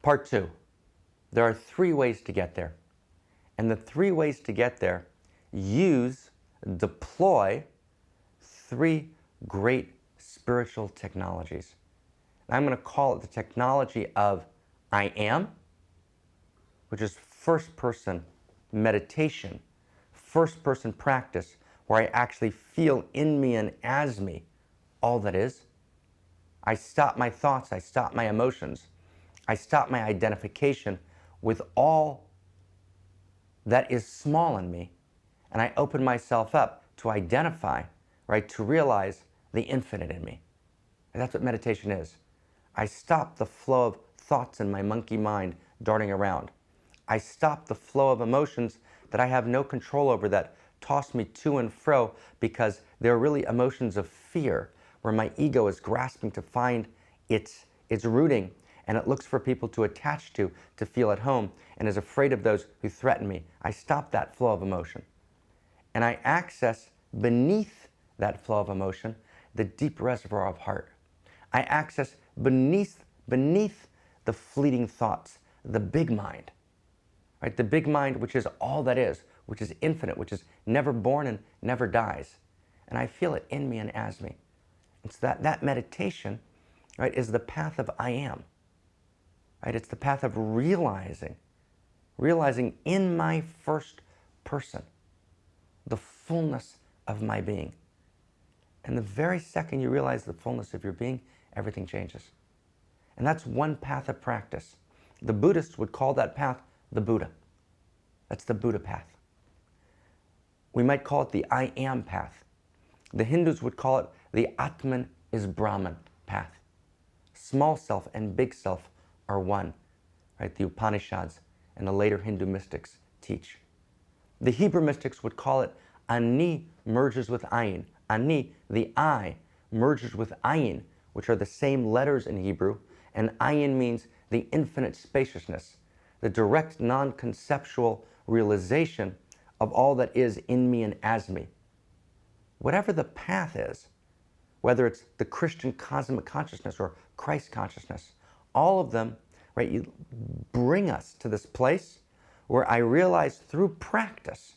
Part two, there are three ways to get there. And the three ways to get there deploy three great spiritual technologies. And I'm going to call it the technology of I am, which is first-person meditation, first-person practice, where I actually feel in me and as me all that is. I stop my thoughts, I stop my emotions, I stop my identification with all that is small in me, and I open myself up to identify, right, to realize the infinite in me. And that's what meditation is. I stop the flow of thoughts in my monkey mind darting around. I stop the flow of emotions that I have no control over that toss me to and fro because they're really emotions of fear, where my ego is grasping to find its rooting, and it looks for people to attach to feel at home, and is afraid of those who threaten me. I stop that flow of emotion. And I access beneath that flow of emotion the deep reservoir of heart. I access beneath the fleeting thoughts, the big mind, right? The big mind, which is all that is, which is infinite, which is never born and never dies. And I feel it in me and as me. And so that meditation, right, is the path of I am, right? It's the path of realizing in my first person the fullness of my being. And the very second you realize the fullness of your being, everything changes. And that's one path of practice. The Buddhists would call that path the Buddha. That's the Buddha path. We might call it the I am path. The Hindus would call it the Atman is Brahman path. Small self and big self are one, right? The Upanishads and the later Hindu mystics teach. The Hebrew mystics would call it Ani merges with Ayin. Ani, the I, merges with Ayin, which are the same letters in Hebrew, and Ayin means the infinite spaciousness, the direct non-conceptual realization of all that is in me and as me. Whatever the path is, whether it's the Christian cosmic consciousness or Christ consciousness, all of them, right, you bring us to this place where I realize through practice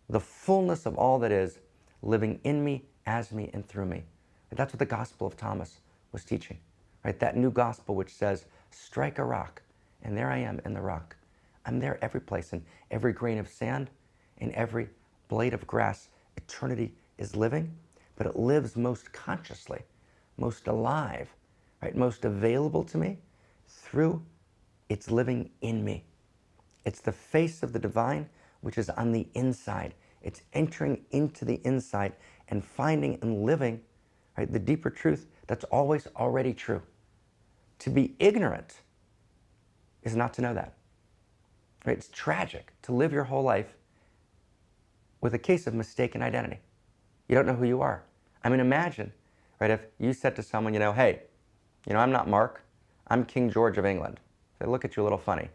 the fullness of all that is living in me, as me, and through me. That's what the Gospel of Thomas was teaching, right? That new gospel which says, strike a rock, and there I am in the rock. I'm there every place, in every grain of sand, in every blade of grass. Eternity is living, but it lives most consciously, most alive, right? Most available to me through its living in me. It's the face of the divine which is on the inside. It's entering into the inside and finding and living, right, the deeper truth that's always already true. To be ignorant is not to know that. Right? It's tragic to live your whole life with a case of mistaken identity. You don't know who you are. I mean, imagine, right, if you said to someone, hey, I'm not Mark, I'm King George of England. They look at you a little funny.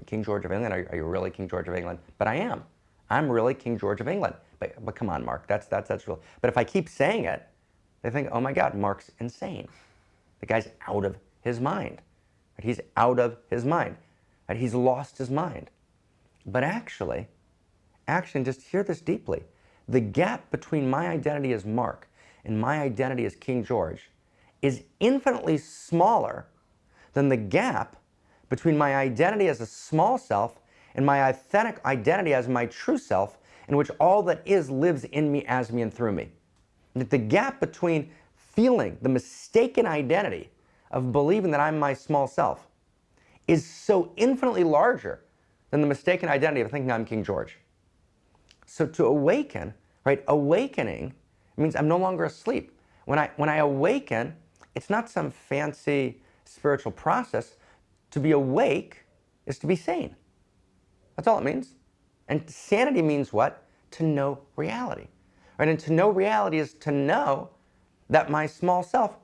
King George of England? Are you really King George of England? But I am. I'm really King George of England. But come on, Mark, that's real. But if I keep saying it, they think, oh my God, Mark's insane. The guy's out of his mind. Right? He's out of his mind. Right? He's lost his mind. But actually, just hear this deeply. The gap between my identity as Mark and my identity as King George is infinitely smaller than the gap between my identity as a small self and my authentic identity as my true self, in which all that is lives in me, as me, and through me. That the gap between feeling the mistaken identity of believing that I'm my small self is so infinitely larger than the mistaken identity of thinking I'm King George. So to awaken, right, awakening means I'm no longer asleep. When I awaken, it's not some fancy spiritual process. To be awake is to be sane. That's all it means. And sanity means what? To know reality. Right? And to know reality is to know that my small self,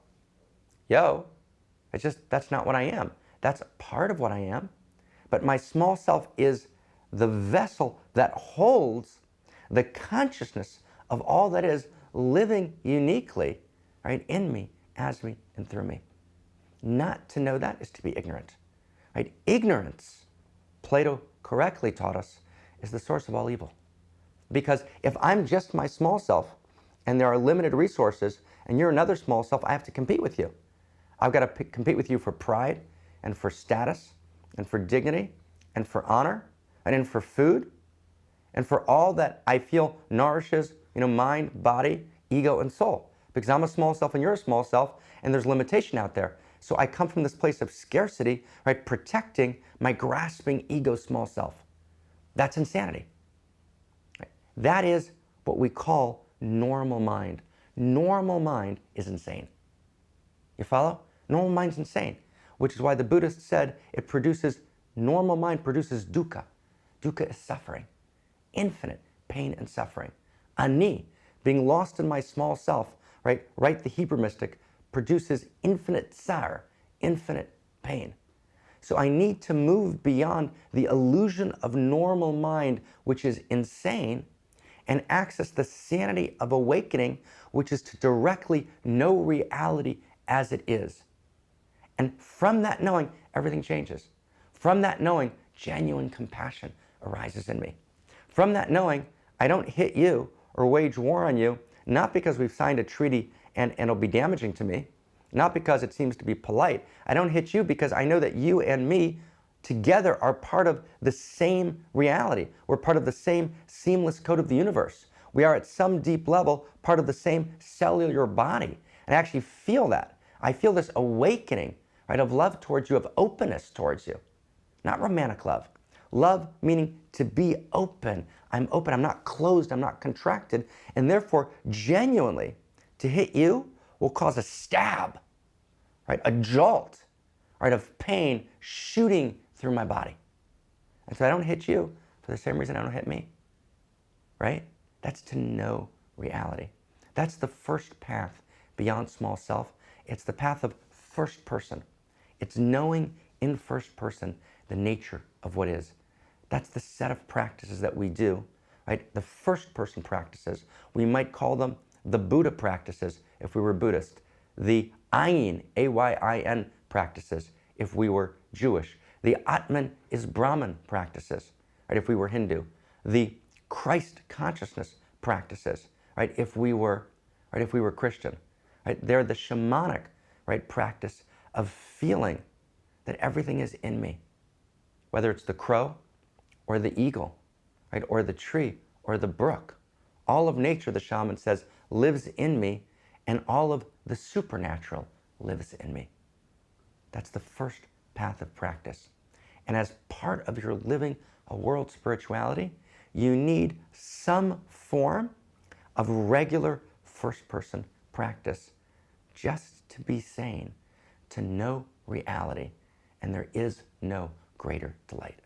that's not what I am. That's part of what I am. But my small self is the vessel that holds the consciousness of all that is living uniquely, right, in me, as me, and through me. Not to know that is to be ignorant. right? Ignorance, Plato correctly taught us, is the source of all evil. Because if I'm just my small self and there are limited resources and you're another small self, I have to compete with you. I've got to compete with you for pride and for status and for dignity and for honor and for food and for all that I feel nourishes, mind, body, ego, and soul. Because I'm a small self and you're a small self and there's limitation out there. So I come from this place of scarcity, right, protecting my grasping ego small self. That's insanity. Right? That is what we call normal mind. Normal mind is insane. You follow? Normal mind's insane, which is why the Buddhist said normal mind produces dukkha. Dukkha is suffering, infinite pain and suffering. Ani, being lost in my small self, right, the Hebrew mystic, produces infinite tsar, infinite pain. So I need to move beyond the illusion of normal mind, which is insane, and access the sanity of awakening, which is to directly know reality as it is. And from that knowing, everything changes. From that knowing, genuine compassion arises in me. From that knowing, I don't hit you or wage war on you, not because we've signed a treaty and it'll be damaging to me, not because it seems to be polite. I don't hit you because I know that you and me together are part of the same reality. We're part of the same seamless code of the universe. We are at some deep level part of the same cellular body. And I actually feel that. I feel this awakening, right, of love towards you, of openness towards you. Not romantic love. Love meaning to be open. I'm open, I'm not closed, I'm not contracted. And therefore, genuinely, to hit you will cause a stab, right, a jolt, right, of pain shooting through my body. And so I don't hit you for the same reason I don't hit me, right? That's to know reality. That's the first path beyond small self. It's the path of first person. It's knowing in first person the nature of what is. That's the set of practices that we do, right? The first person practices. We might call them the Buddha practices if we were Buddhist. The Ayin, A-Y-I-N practices if we were Jewish. The Atman is Brahman practices, right, if we were Hindu. The Christ consciousness practices, right, if we were Christian. Right? They're the shamanic, right, practice of feeling that everything is in me. Whether it's the crow or the eagle, right, or the tree or the brook. All of nature, the shaman says, lives in me, and all of the supernatural lives in me. That's the first path of practice. And as part of your living a world spirituality, you need some form of regular first-person practice just to be sane, to know reality. And there is no greater delight.